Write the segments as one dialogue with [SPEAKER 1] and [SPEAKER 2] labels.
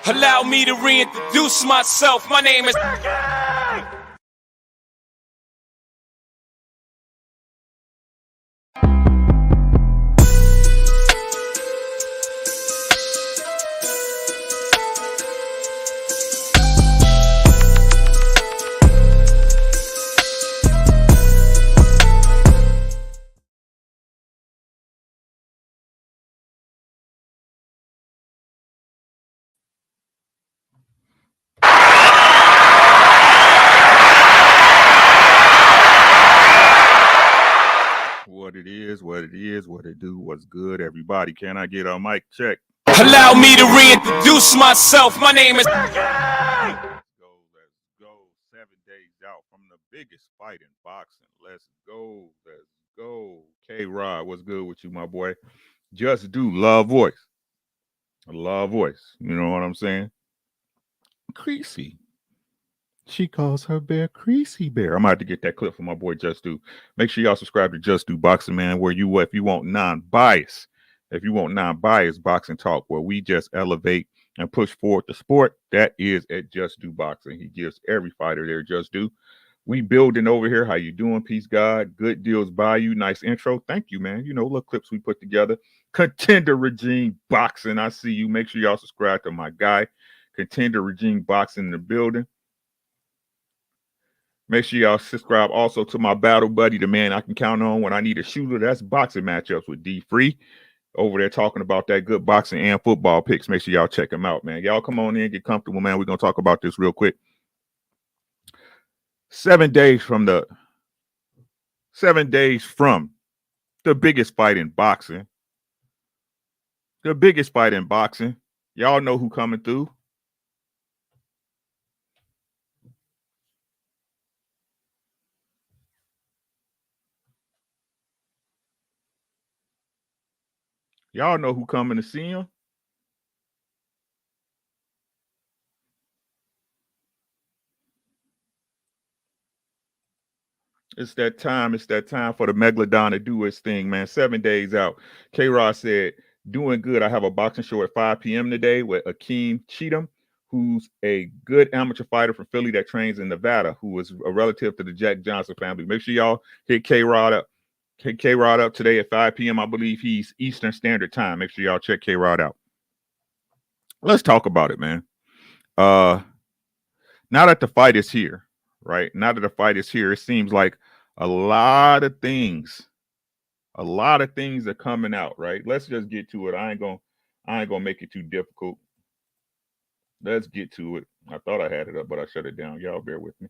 [SPEAKER 1] Allow me to reintroduce myself. My name is
[SPEAKER 2] what it is, what it do, what's good, everybody. Can I get a mic check?
[SPEAKER 1] Allow me to reintroduce myself. My name is
[SPEAKER 2] Let's go. 7 days out from the biggest fight in boxing. Let's go. K-Rod, what's good with you, my boy? Just do love voice. Love voice. You know what I'm saying? Creasy. She calls her bear Creasy Bear. I'm about to get that clip from my boy Just Do. Make sure y'all subscribe to Just Do Boxing, man, where if you want non-bias boxing talk, where we just elevate and push forward the sport, that is at Just Do Boxing. He gives every fighter there Just Do. We building over here. How you doing? Peace, God. Good deals by you. Nice intro. Thank you, man. You know, little clips we put together. Contender Regime Boxing. I see you. Make sure y'all subscribe to my guy. Contender Regime Boxing in the building. Make sure y'all subscribe also to my battle buddy, the man I can count on when I need a shooter. That's boxing matchups with D Free. Over there talking about that good boxing and football picks. Make sure y'all check him out, man. Y'all come on in, get comfortable, man. We're going to talk about this real quick. 7 days from the biggest fight in boxing. The biggest fight in boxing. Y'all know who coming through. Y'all know who coming to see him. It's that time for the Megalodon to do its thing, man. 7 days out. K-Rod said, doing good. I have a boxing show at 5 p.m. today with Akeem Cheatham, who's a good amateur fighter from Philly that trains in Nevada, who is a relative to the Jack Johnson family. Make sure y'all hit K-Rod up. K-Rod up today at 5 p.m. I believe he's Eastern Standard Time. Make sure y'all check K-Rod out. Let's talk about it, man. Now that the fight is here, right? Now that the fight is here, it seems like a lot of things are coming out, right? Let's just get to it. I ain't gonna make it too difficult. Let's get to it. I thought I had it up, but I shut it down. Y'all bear with me.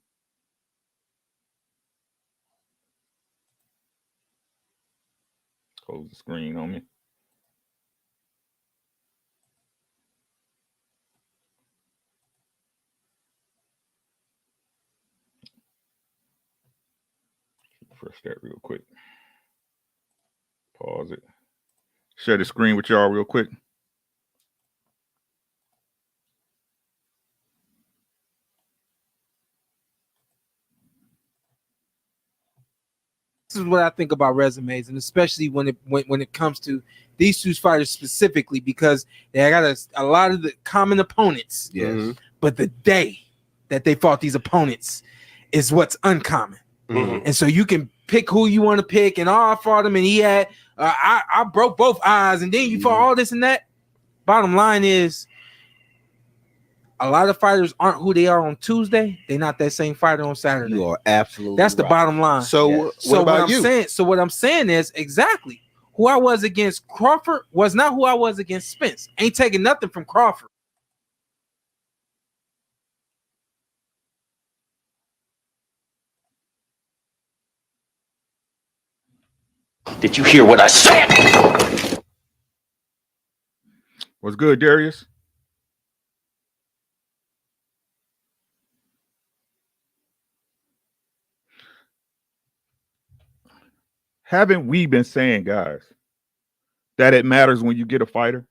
[SPEAKER 2] Close the screen on me. Refresh that real quick. Pause it. Share the screen with y'all real quick.
[SPEAKER 3] This is what I think about resumes, and especially when it comes to these two fighters specifically, because they got a lot of the common opponents.
[SPEAKER 4] Yes. Mm-hmm.
[SPEAKER 3] But the day that they fought these opponents is what's uncommon. Mm-hmm. And so you can pick who you want to pick, and I fought him, and he had I broke both eyes, and then you fought all this and that. Bottom line is, a lot of fighters aren't who they are on Tuesday. They're not that same fighter on Saturday.
[SPEAKER 4] You are absolutely
[SPEAKER 3] That's the bottom line.
[SPEAKER 4] So, what about you?
[SPEAKER 3] What I'm saying is exactly who I was against Crawford was not who I was against Spence. Ain't taking nothing from Crawford.
[SPEAKER 1] Did you hear what I said?
[SPEAKER 2] What's good, Darius? Haven't we been saying, guys, that it matters when you get a fighter?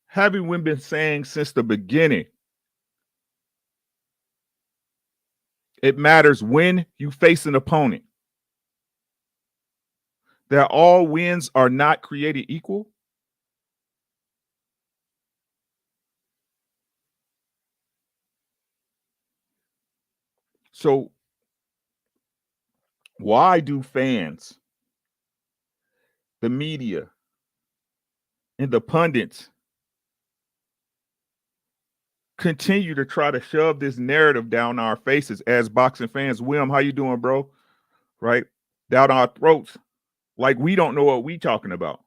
[SPEAKER 2] Haven't we been saying since the beginning? It matters when you face an opponent. That all wins are not created equal. So why do fans, the media, and the pundits continue to try to shove this narrative down our faces as boxing fans? William, how you doing, bro? Right? Down our throats. Like we don't know what we talking about.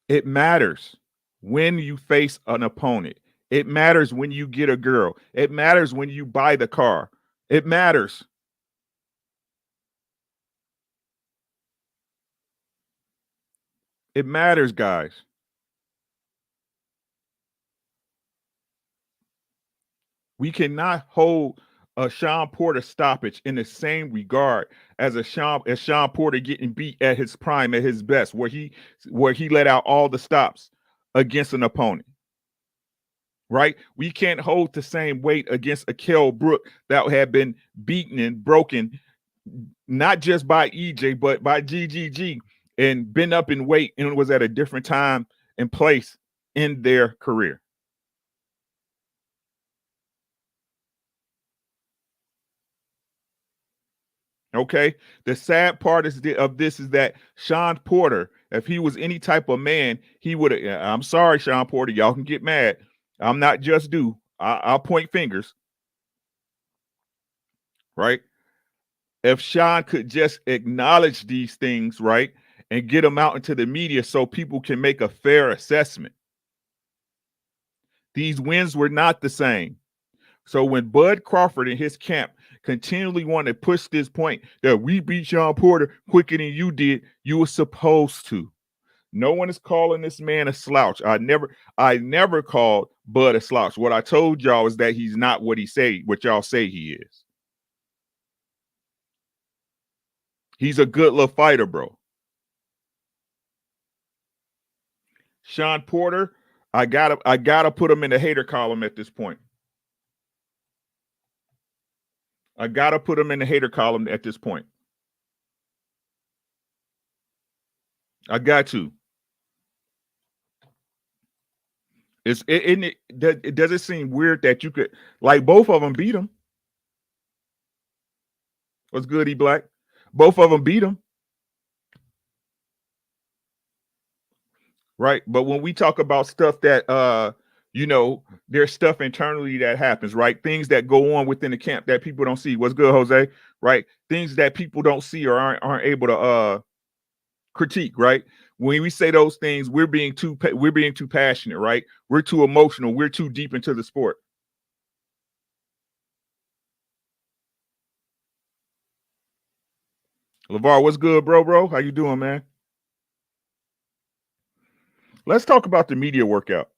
[SPEAKER 2] It matters when you face an opponent. It matters when you get a girl. It matters when you buy the car. It matters. It matters, guys. We cannot hold a Shawn Porter stoppage in the same regard as Shawn Porter getting beat at his prime, at his best, where he let out all the stops against an opponent. Right? We can't hold the same weight against a Kell Brook that had been beaten and broken, not just by EJ, but by GGG, and been up in weight and was at a different time and place in their career. Okay. The sad part of this is that Shawn Porter, if he was any type of man, he would have. I'm sorry, Shawn Porter. Y'all can get mad. I'm not just due. I'll point fingers. Right. If Shawn could just acknowledge these things, right, and get them out into the media so people can make a fair assessment. These wins were not the same. So when Bud Crawford and his camp continually want to push this point that we beat Shawn Porter quicker than you did, you were supposed to. No one is calling this man a slouch. I never called Bud a slouch. What I told y'all is that he's not what y'all say he is. He's a good little fighter, bro. Shawn Porter, I gotta put him in the hater column at this point. I gotta put him in the hater column at this point. I got to. It doesn't seem weird that you could, like, both of them beat him. What's good, E Black? Both of them beat him. Right. But when we talk about stuff that there's stuff internally that happens, right? Things that go on within the camp that people don't see. What's good, Jose? Right? Things that people don't see or aren't able to critique, right? When we say those things, we're being too passionate, right? We're too emotional. We're too deep into the sport. LeVar, what's good, bro? How you doing, man? Let's talk about the media workout.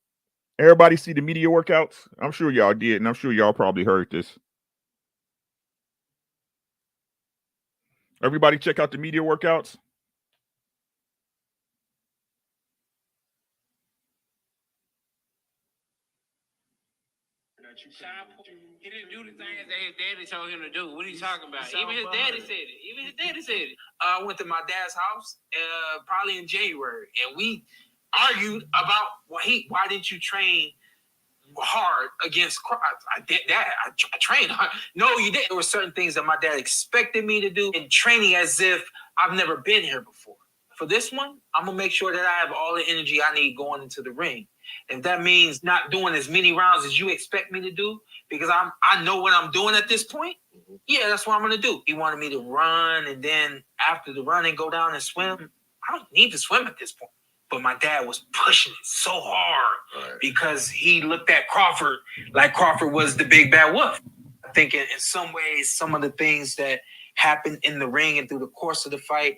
[SPEAKER 2] Everybody see the media workouts? I'm sure y'all did, and I'm sure y'all probably heard this. Everybody check out the media workouts.
[SPEAKER 5] He didn't do the things that his daddy told him to do. What are you talking about? Even his daddy said it. I went to my dad's house probably in January, and we argued about why didn't you train hard against I did that. I trained hard. No, you didn't. There were certain things that my dad expected me to do in training as if I've never been here before. For this one, I'm going to make sure that I have all the energy I need going into the ring. If that means not doing as many rounds as you expect me to do, because I know what I'm doing at this point, yeah, that's what I'm going to do. He wanted me to run, and then after the running, go down and swim. I don't need to swim at this point. But my dad was pushing it so hard because he looked at Crawford like Crawford was the big bad wolf. I think in some ways, some of the things that happened in the ring and through the course of the fight,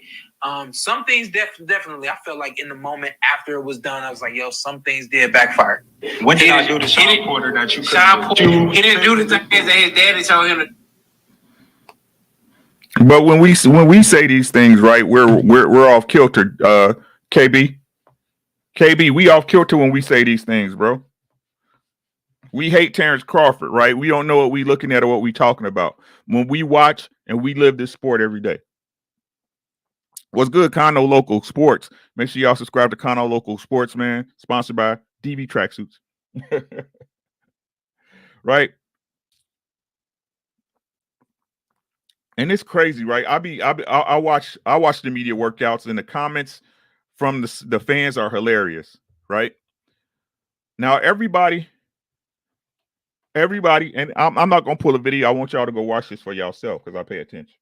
[SPEAKER 5] some things definitely, I felt like in the moment after it was done, I was like, yo, some things did backfire. What did I do to Shawn Porter that you couldn't do? He didn't do the things that his daddy told him to do.
[SPEAKER 2] But when we say these things, right, we're off kilter, KB, we off kilter when we say these things, bro. We hate Terrence Crawford, right? We don't know what we looking at or what we talking about. When we watch and we live this sport every day. What's good, Kano Local Sports? Make sure y'all subscribe to Kano Local Sports, man. Sponsored by DB tracksuits. Right? And it's crazy, right? I watch the media workouts, and the comments from the fans are hilarious, right? Now everybody, and I'm not gonna pull a video. I want y'all to go watch this for yourself because I pay attention.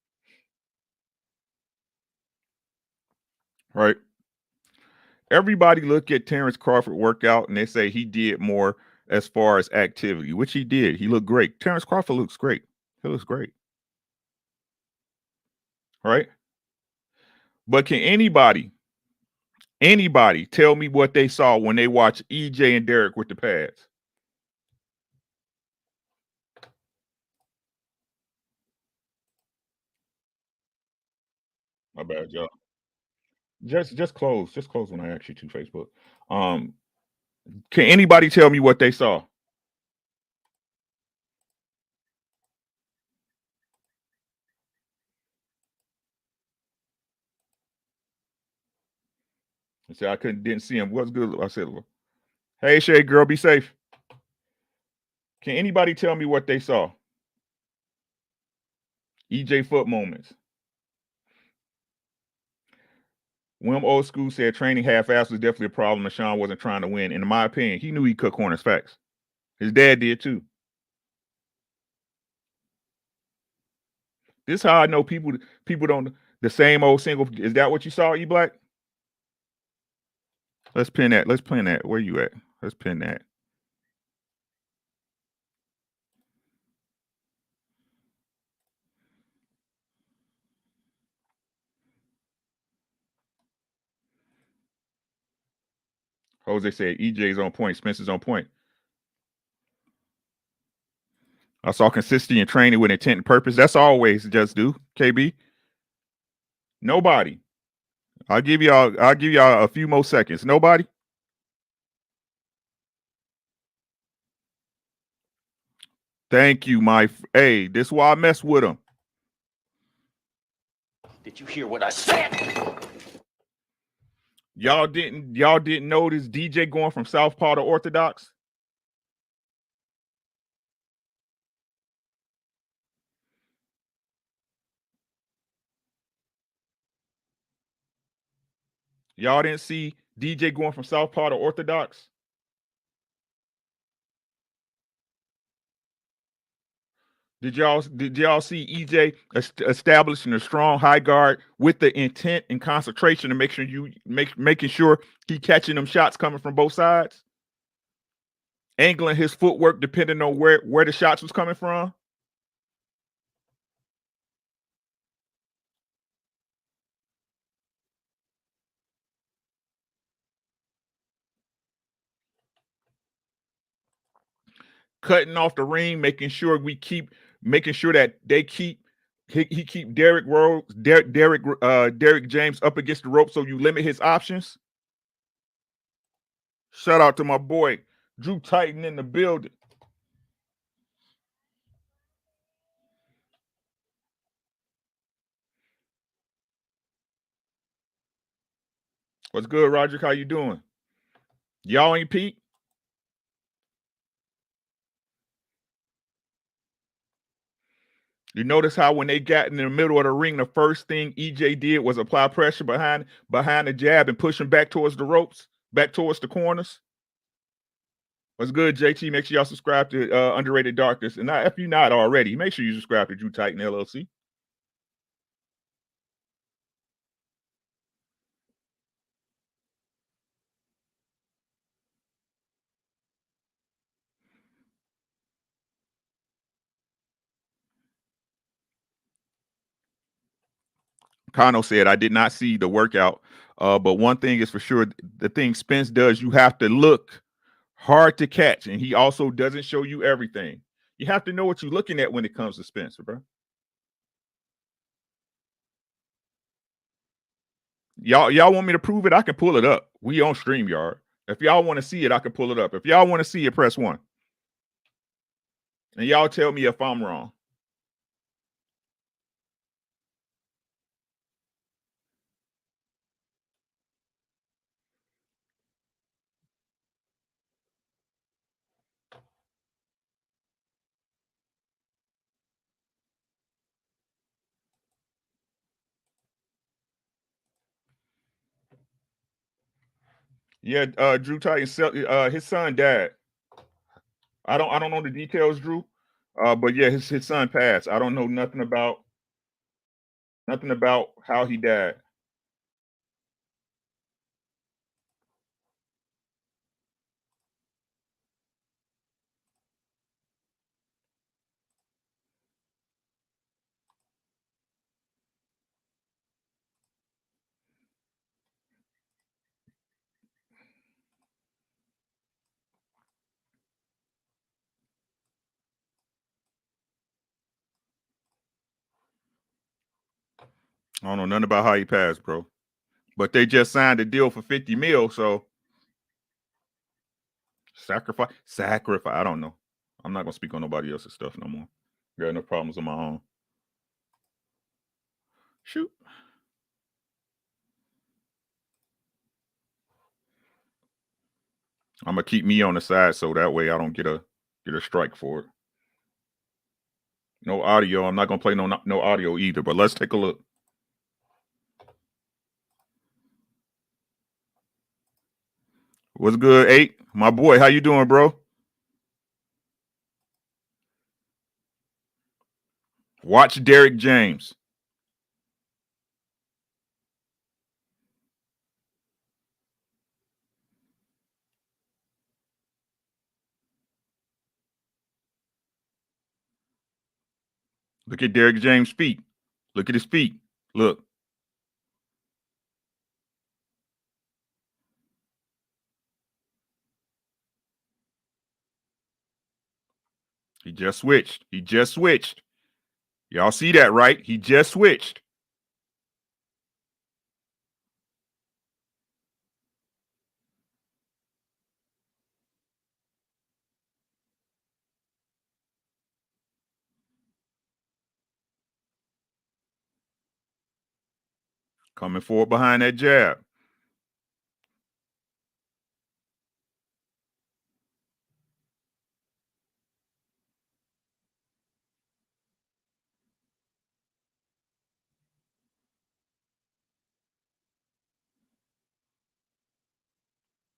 [SPEAKER 2] Right? Everybody look at Terrence Crawford workout and they say he did more as far as activity, which he did. He looked great. Terrence Crawford looks great. He looks great. Right? But can anybody tell me what they saw when they watched EJ and Derek with the pads? My bad, y'all. Just close. Just close when I ask you to Facebook. Um, can anybody tell me what they saw? I said I didn't see him. What's good? I said, hey Shay girl, be safe. Can anybody tell me what they saw? EJ foot moments. Wim Old School said training half-ass was definitely a problem and Shawn wasn't trying to win. And in my opinion, he knew he cut corners. Facts. His dad did too. This is how I know people don't the same old single. Is that what you saw, E Black? Let's pin that. Let's pin that. Where you at? Let's pin that. Jose said EJ's on point. Spencer's on point. I saw consistency in training with intent and purpose. That's always just do, KB. Nobody. I'll give y'all a few more seconds. Nobody. Thank you, hey, this is why I mess with him.
[SPEAKER 6] Did you hear what I said?
[SPEAKER 2] Y'all didn't notice DJ going from Southpaw to Orthodox? Y'all didn't see DJ going from Southpaw to Orthodox? Did y'all see EJ establishing a strong high guard with the intent and concentration to make sure making sure he catching them shots coming from both sides? Angling his footwork depending on where the shots was coming from? Cutting off the ring, making sure that they keep he keep Derek James up against the rope so you limit his options. Shout out to my boy Drew Titan in the building. What's good, Roger? How you doing? Y'all ain't peep? You notice how when they got in the middle of the ring, the first thing EJ did was apply pressure behind the jab and push him back towards the ropes, back towards the corners. What's good, JT? Make sure y'all subscribe to Underrated Darkness. And if you're not already, make sure you subscribe to Drew Titan LLC. Kano said, I did not see the workout, but one thing is for sure, the thing Spence does, you have to look hard to catch, and he also doesn't show you everything. You have to know what you're looking at when it comes to Spencer, bro. Y'all want me to prove it? I can pull it up. We on StreamYard. If y'all want to see it, I can pull it up. If y'all want to see it, press 1. And y'all tell me if I'm wrong. Yeah, Drew Titan, his son died. I don't know the details, Drew. But yeah, his son passed. I don't know nothing about how he died. I don't know nothing about how he passed, bro. But they just signed a deal for 50 mil, so sacrifice. I don't know. I'm not gonna speak on nobody else's stuff no more. Got enough problems of my own. Shoot. I'm gonna keep me on the side so that way I don't get a strike for it. No audio. I'm not gonna play no audio either. But let's take a look. What's good, 8? My boy, how you doing, bro? Watch Derek James. Look at Derek James' feet. Look at his feet. Look. He just switched. Y'all see that, right? He just switched. Coming forward behind that jab.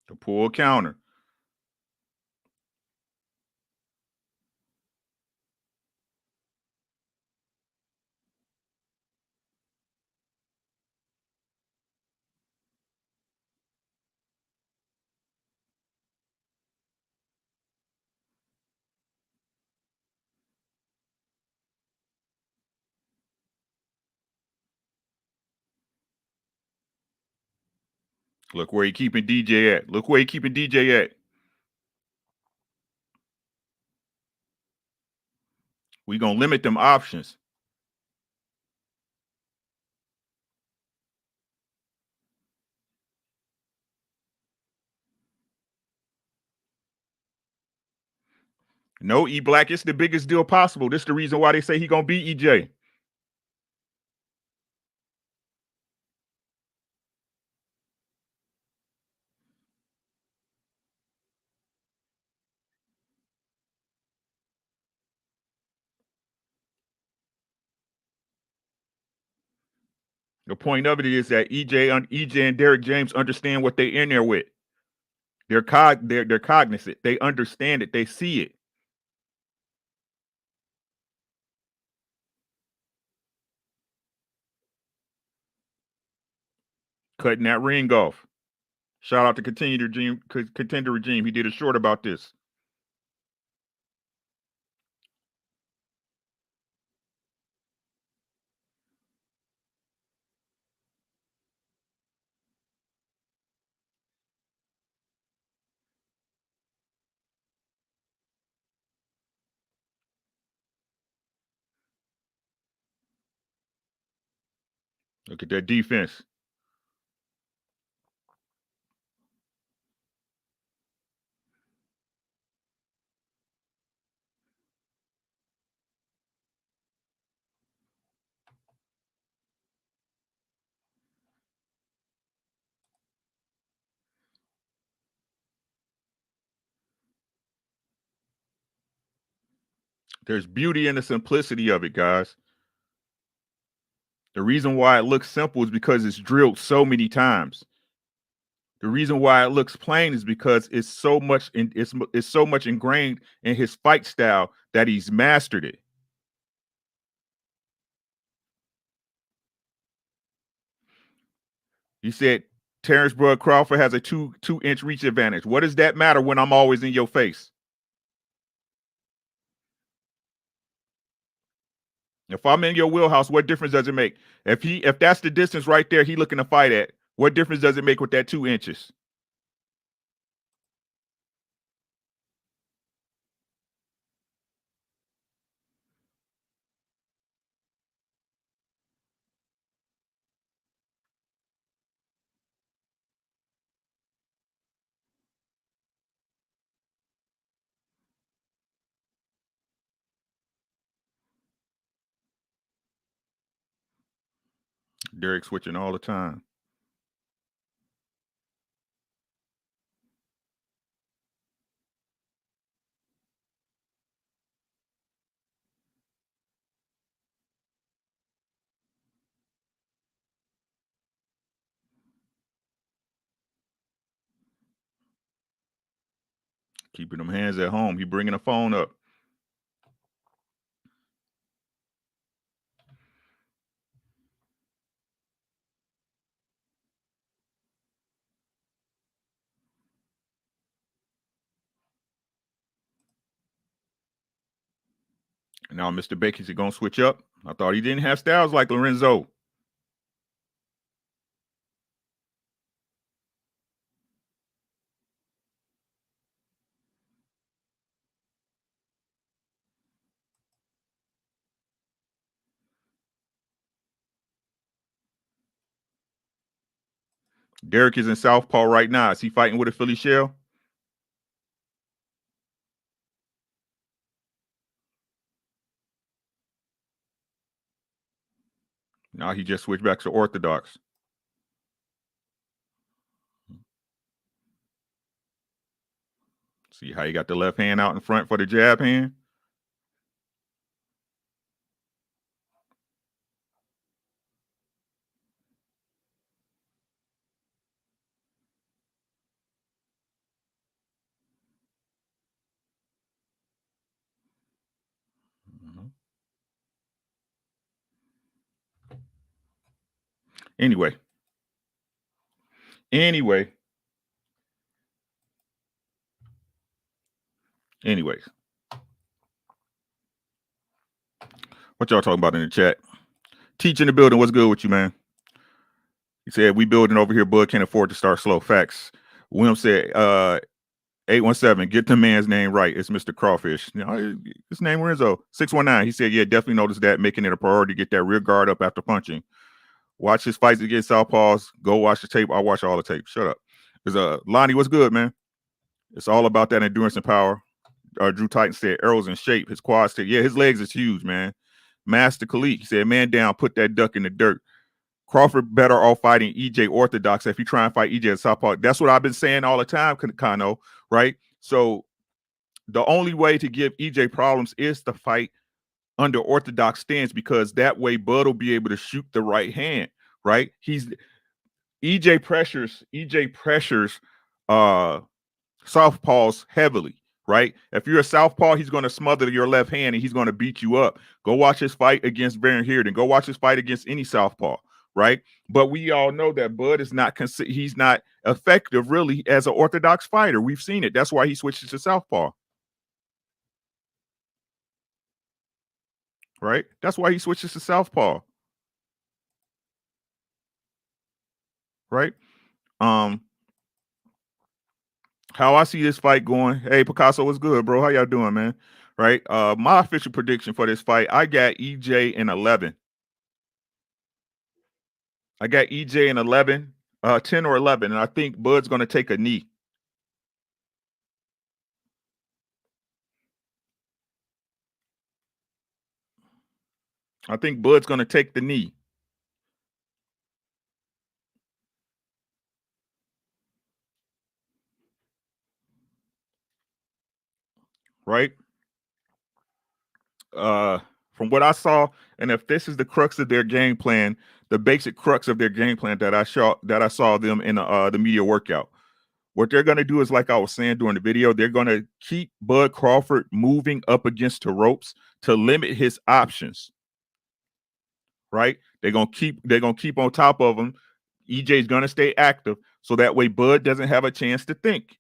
[SPEAKER 2] The pull counter. Look where he keeping DJ at. We gonna limit them options. No, E Black, it's the biggest deal possible. This is the reason why they say he gonna beat EJ. The point of it is that EJ and Derek James understand what they in there with. They're cognizant. They understand it. They see it. Cutting that ring off. Shout out to Contender Regime. He did a short about this. Look at that defense. There's beauty in the simplicity of it, guys. The reason why it looks simple is because it's drilled so many times. The reason why it looks plain is because it's so much ingrained in his fight style that he's mastered it. He said Terrence Bud Crawford has a 2-inch reach advantage. What does that matter when I'm always in your face? If I'm in your wheelhouse, what difference does it make? If that's the distance right there he looking to fight at, what difference does it make with that 2 inches? Derek switching all the time. Keeping them hands at home. He bringing the phone up. Now Mr. Baker's going to switch up. I thought he didn't have styles like Lorenzo. Derek is in southpaw right now. Is he fighting with a Philly shell? Now he just switched back to orthodox. See how he got the left hand out in front for the jab hand? Anyway. Anyways. What y'all talking about in the chat? Teach in the building. What's good with you, man? He said, we building over here. Bud can't afford to start slow. Facts. William said, 817, get the man's name right. It's Mr. Crawfish. You know, his name Renzo. 619. He said, yeah, definitely noticed that, making it a priority to get that rear guard up after punching. Watch his fights against southpaws. Go watch the tape. I'll watch all the tape. Shut up. There's Lonnie, what's good, man? It's all about that endurance and power. Drew Titan said, arrows in shape. His quads said, yeah, his legs is huge, man. Master Khalik, he said, man down, put that duck in the dirt. Crawford better off fighting EJ orthodox if you try and fight EJ at southpaw. That's what I've been saying all the time, Kano, right? So the only way to give EJ problems is to fight under orthodox stance, because that way Bud will be able to shoot the right hand, right? EJ pressures southpaws heavily, right? If you're a southpaw, he's going to smother your left hand and he's going to beat you up. Go watch his fight against Baron Heerden. Go watch his fight against any southpaw, right? But we all know that Bud is he's not effective really as an orthodox fighter. We've seen it. That's why he switches to southpaw. Right? That's why he switches to southpaw. Right? How I see this fight going. Hey, Picasso, what's good, bro? How y'all doing, man? Right? My official prediction for this fight, I got EJ in 11. I got EJ in 11, 10 or 11, and I think Bud's going to take a knee. I think Bud's going to take the knee. Right? From what I saw, and if this is the crux of their game plan, the basic crux of their game plan that I saw them in the media workout, What they're going to do is, like I was saying during the video, they're going to keep Bud Crawford moving up against the ropes to limit his options. Right? They're gonna keep on top of him. EJ's gonna stay active, so that way Bud doesn't have a chance to think.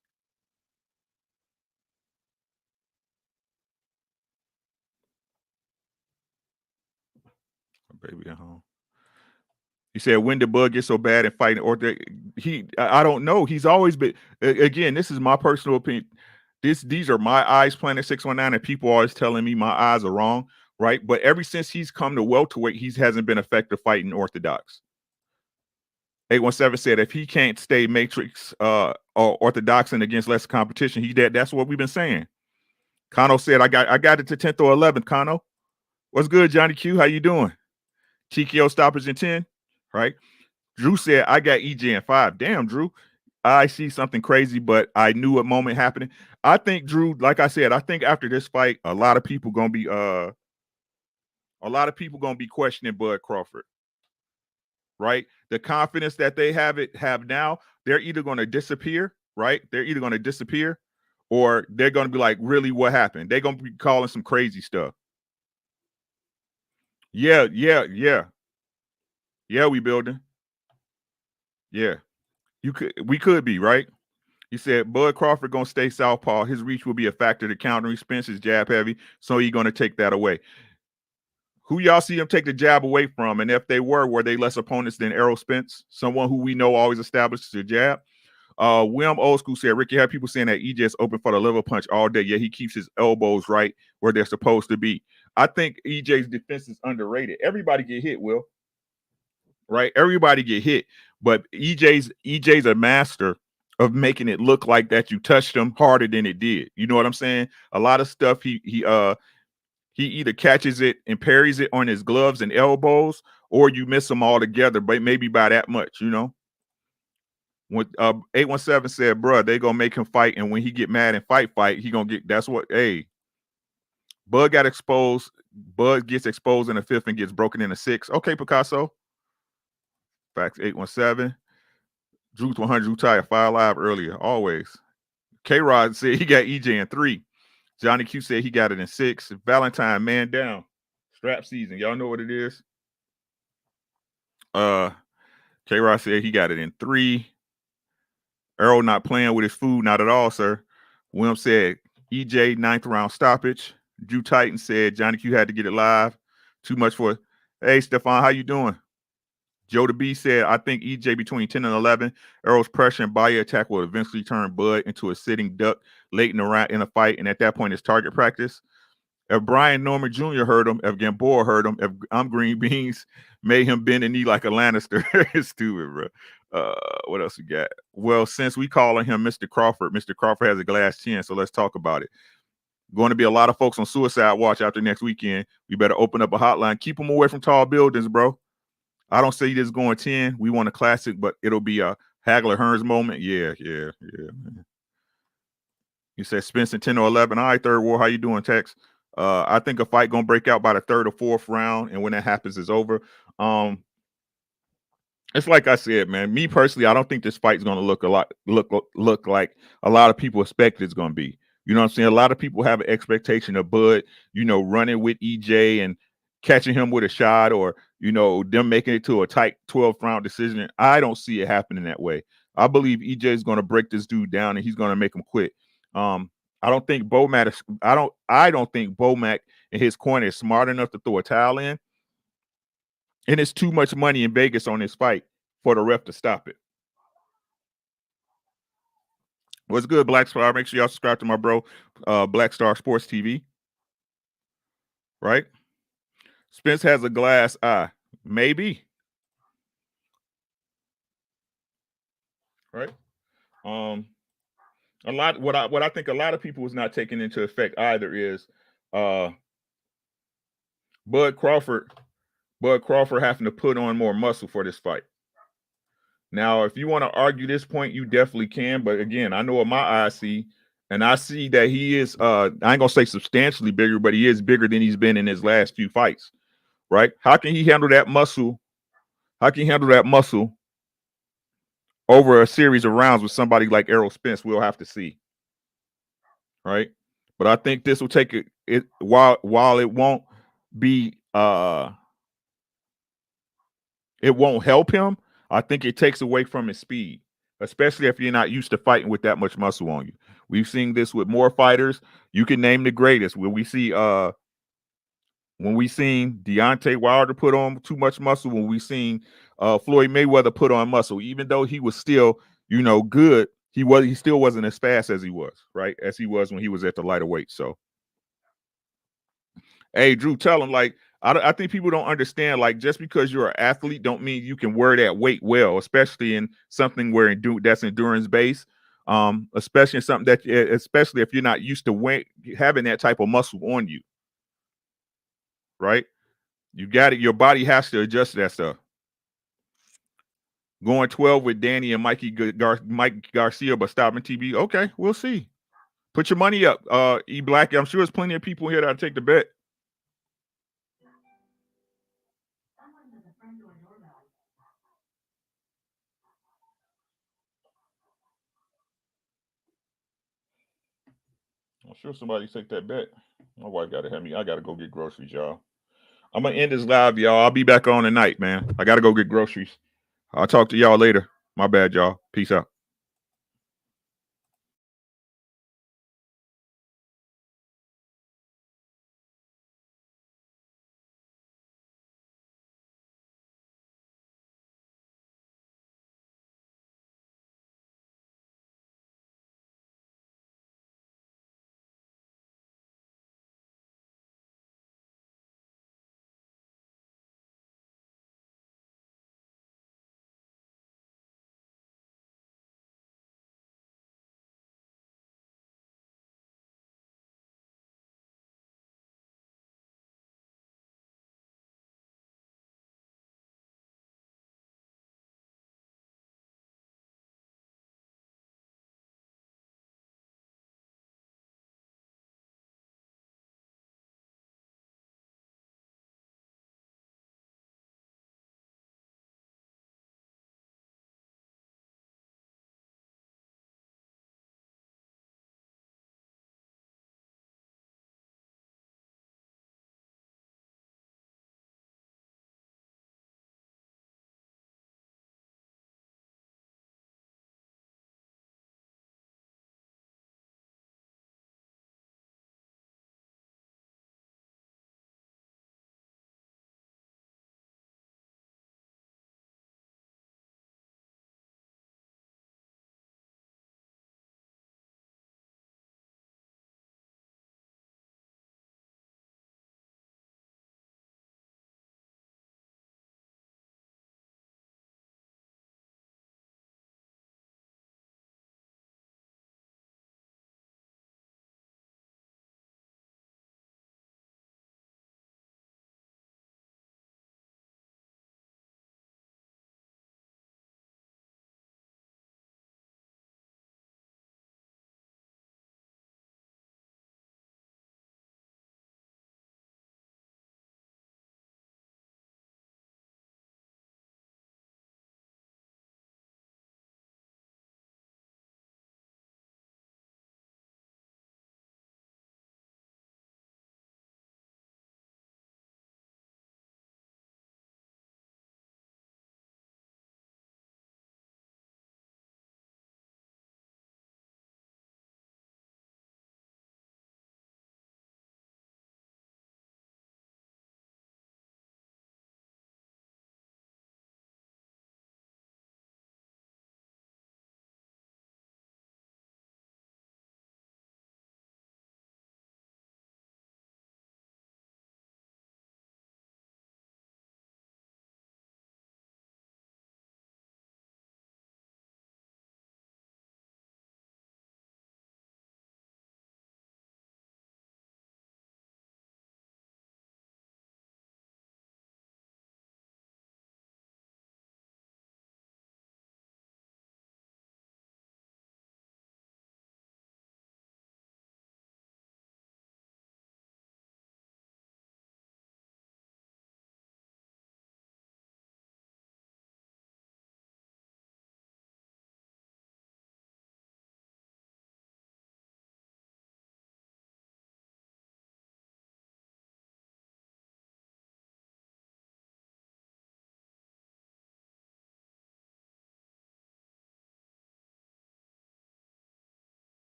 [SPEAKER 2] Baby at home. He said, when did Bud get so bad in fighting? Or I don't know. He's always been. Again, this is my personal opinion. These are my eyes, Planet 619, and people always telling me my eyes are wrong, right? But ever since he's come to welterweight, he hasn't been effective fighting orthodox. 817 said if he can't stay matrix or orthodox and against less competition, he dead. That's what we've been saying. Kano said, I got it to 10th or 11th, Kano. What's good, Johnny Q? How you doing? TKO stoppers in 10, right? Drew said, I got EJ in 5. Damn, Drew. I see something crazy, but I knew a moment happening. I think, Drew, like I said, I think after this fight, a lot of people gonna be questioning Bud Crawford. Right? The confidence that they have now, they're either going to disappear, right? They're either going to disappear or they're going to be like, really, what happened? They're going to be calling some crazy stuff. Yeah, we building. Yeah. We could be, right? He said, Bud Crawford going to stay southpaw. His reach will be a factor to countering Spence's jab heavy, so he's going to take that away. Who y'all see him take the jab away from? And if they were they less opponents than Errol Spence? Someone who we know always establishes the jab. William Old School said, Ricky, have people saying that EJ is open for the liver punch all day. Yeah, he keeps his elbows right where they're supposed to be. I think EJ's defense is underrated. Everybody get hit, Will. Right? Everybody get hit. But EJ's a master of making it look like that you touched him harder than it did. You know what I'm saying? A lot of stuff he either catches it and parries it on his gloves and elbows, or you miss them all together, but maybe by that much, you know. When 817 said, bruh, they gonna make him fight, and when he get mad and fight, he gonna get. That's what. Hey, Bud got exposed. Bud gets exposed in the 5th and gets broken in the 6th. Okay, Picasso. Facts 817. Drew's 100. Drew tired. Fire live earlier. Always. K-Rod said he got EJ in 3. Johnny Q said he got it in 6. Valentine, man down. Strap season. Y'all know what it is. K-Rod said he got it in 3. Earl not playing with his food, not at all, sir. William said EJ 9th round stoppage. Drew Titan said Johnny Q had to get it live. Too much for. Hey, Stefan, how you doing? Joe the B said, I think EJ between 10 and 11. Earl's pressure and body attack will eventually turn Bud into a sitting duck late in the fight, and at that point, it's target practice. If Brian Norman Jr. heard him, if Gamboa heard him, if I'm Green Beans made him bend a knee like a Lannister, it's stupid, bro. What else we got? Well, since we calling him Mr. Crawford has a glass chin, so let's talk about it. Going to be a lot of folks on suicide watch after next weekend. We better open up a hotline. Keep them away from tall buildings, bro. I don't see this going 10. We want a classic, but it'll be a Hagler Hearns moment. Yeah, man. He said Spence in 10 or 11. All right, Third War, how you doing, Tex? I think a fight gonna break out by the 3rd or 4th round, and when that happens, it's over. It's like I said, man. Me personally, I don't think this fight's gonna look like a lot of people expect it's gonna be. You know what I'm saying? A lot of people have an expectation of Bud, running with EJ and catching him with a shot, or them making it to a tight 12th round decision. I don't see it happening that way. I believe EJ is going to break this dude down and he's going to make him quit. I don't think Bomac. I don't think Bomac and his corner is smart enough to throw a towel in. And it's too much money in Vegas on this fight for the ref to stop it. What's good, Black Star? Make sure y'all subscribe to my bro, Black Star Sports TV. Right? Spence has a glass eye. Maybe. Right? What I think a lot of people is not taking into effect either is Bud Crawford having to put on more muscle for this fight. Now, if you want to argue this point, you definitely can. But again, I know what my eyes see, and I see that he is I ain't gonna say substantially bigger, but he is bigger than he's been in his last few fights. Right? How can he handle that muscle? How can he handle that muscle over a series of rounds with somebody like Errol Spence, we'll have to see. Right? But I think this will take it while it won't be it won't help him. I think it takes away from his speed, especially if you're not used to fighting with that much muscle on you. We've seen this with more fighters. You can name the greatest. When we seen Deontay Wilder put on too much muscle, when we seen Floyd Mayweather put on muscle, even though he was still, good, he still wasn't as fast as he was, right? As he was when he was at the lighter weight. So, hey, Drew, tell him, like, I think people don't understand, like, just because you're an athlete don't mean you can wear that weight well, especially in something where that's endurance based, especially in something especially if you're not used to having that type of muscle on you, right? You got it. Your body has to adjust to that stuff. Going 12 with Danny and Mike Garcia, but stopping TB. Okay, we'll see. Put your money up, E Black. I'm sure there's plenty of people here that'll take the bet. I'm sure somebody take that bet. My wife got to have me. I got to go get groceries, y'all. I'm going to end this live, y'all. I'll be back on tonight, man. I got to go get groceries. I'll talk to y'all later. My bad, y'all. Peace out.